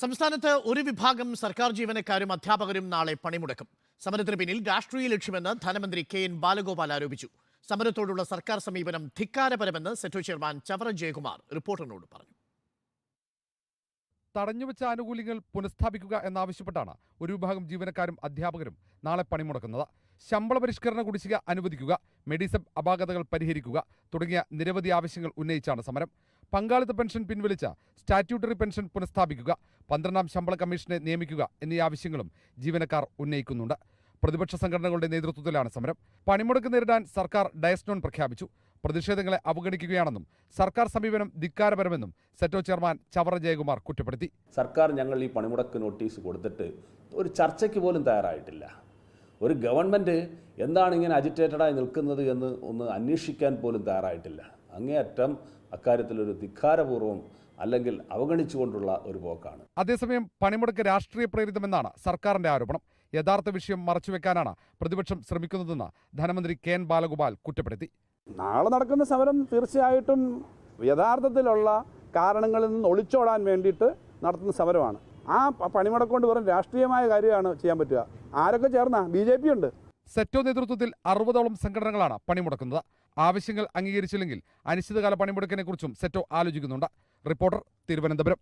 സംസ്ഥാനത്ത് ഒരു വിഭാഗം സർക്കാർ ജീവനക്കാരും അധ്യാപകരും നാളെ പണിമുടക്കും. സമരത്തിന് പിന്നിൽ രാഷ്ട്രീയ ലക്ഷ്യമെന്ന് ധനമന്ത്രി കെ.എൻ. ബാലഗോപാൽ ആരോപിച്ചു. സമരത്തോടുള്ള സർക്കാർ സമീപനം ധിക്കാരപരമെന്ന് സെറ്റോ ചെയർമാൻ ചവറ ജയകുമാർ റിപ്പോർട്ടറിനോട് പറഞ്ഞു. തടഞ്ഞുവെച്ച ആനുകൂല്യങ്ങൾ പുനഃസ്ഥാപിക്കുക എന്നാവശ്യപ്പെട്ടാണ് ഒരു വിഭാഗം ജീവനക്കാരും അധ്യാപകരും നാളെ പണിമുടക്കുന്നത്. ശമ്പള പരിഷ്കരണ കുടിശ്ശിക അനുവദിക്കുക, മെഡിസബ് അപാകതകൾ പരിഹരിക്കുക തുടങ്ങിയ നിരവധി ആവശ്യങ്ങൾ ഉന്നയിച്ചാണ് സമരം. പങ്കാളിത്ത പെൻഷൻ പിൻവലിച്ച സ്റ്റാറ്റ്യൂട്ടറി പെൻഷൻ പുനഃസ്ഥാപിക്കുക, 12ാം ശമ്പള കമ്മീഷനെ നിയമിക്കുക എന്നീ ആവശ്യങ്ങളും ജീവനക്കാർ ഉന്നയിക്കുന്നുണ്ട്. പ്രതിപക്ഷ സംഘടനകളുടെ നേതൃത്വത്തിലാണ് സമരം. പണിമുടക്ക് നേരിടാൻ സർക്കാർ ഡയസ്നോൺ പ്രഖ്യാപിച്ചു. പ്രതിഷേധങ്ങളെ അവഗണിക്കുകയാണെന്നും സർക്കാർ സമീപനം ധിക്കാരപരമെന്നും സെറ്റോ ചെയർമാൻ ചവറ ജയകുമാർ കുറ്റപ്പെടുത്തി. സർക്കാർ ഞങ്ങൾ ഈ പണിമുടക്ക് നോട്ടീസ് കൊടുത്തിട്ട് ഒരു ചർച്ചയ്ക്ക് പോലും തയ്യാറായിട്ടില്ല. ഒരു ഗവൺമെൻറ് എന്താണ് ഇങ്ങനെ അജിറ്റേറ്റഡായി നിൽക്കുന്നത് എന്ന് ഒന്ന് അന്വേഷിക്കാൻ പോലും തയ്യാറായിട്ടില്ല. അങ്ങേയറ്റം അക്കാര്യത്തിലൊരു ധിക്കാരപൂർവ്വം അല്ലെങ്കിൽ അവഗണിച്ചുകൊണ്ടുള്ള ഒരു പോക്കാണ്. അതേസമയം പണിമുടക്ക് രാഷ്ട്രീയ പ്രേരിതമെന്നാണ് സർക്കാരിന്റെ ആരോപണം. യഥാർത്ഥ വിഷയം മറച്ചുവെക്കാനാണ് പ്രതിപക്ഷം ശ്രമിക്കുന്നതെന്ന് ധനമന്ത്രി കെ.എൻ. ബാലഗോപാൽ കുറ്റപ്പെടുത്തി. നാളെ നടക്കുന്ന സമരം തീർച്ചയായിട്ടും യഥാർത്ഥത്തിലുള്ള കാരണങ്ങളിൽ നിന്ന് ഒളിച്ചോടാൻ വേണ്ടിയിട്ട് നടത്തുന്ന സമരമാണ്. ആ പണിമുടക്ക് കൊണ്ട് വെറും രാഷ്ട്രീയമായ കാര്യമാണ് ചെയ്യാൻ പറ്റുക. ആരൊക്കെ ചേർന്ന BJP ഉണ്ട്. സെറ്റോ നേതൃത്വത്തിൽ 60ഓളം സംഘടനകളാണ് പണിമുടക്കുന്നത്. ആവശ്യങ്ങൾ അംഗീകരിച്ചില്ലെങ്കിൽ അനിശ്ചിതകാല പണിമുടക്കിനെ കുറിച്ചും സെറ്റോ ആലോചിക്കുന്നുണ്ട്. റിപ്പോർട്ടർ, തിരുവനന്തപുരം.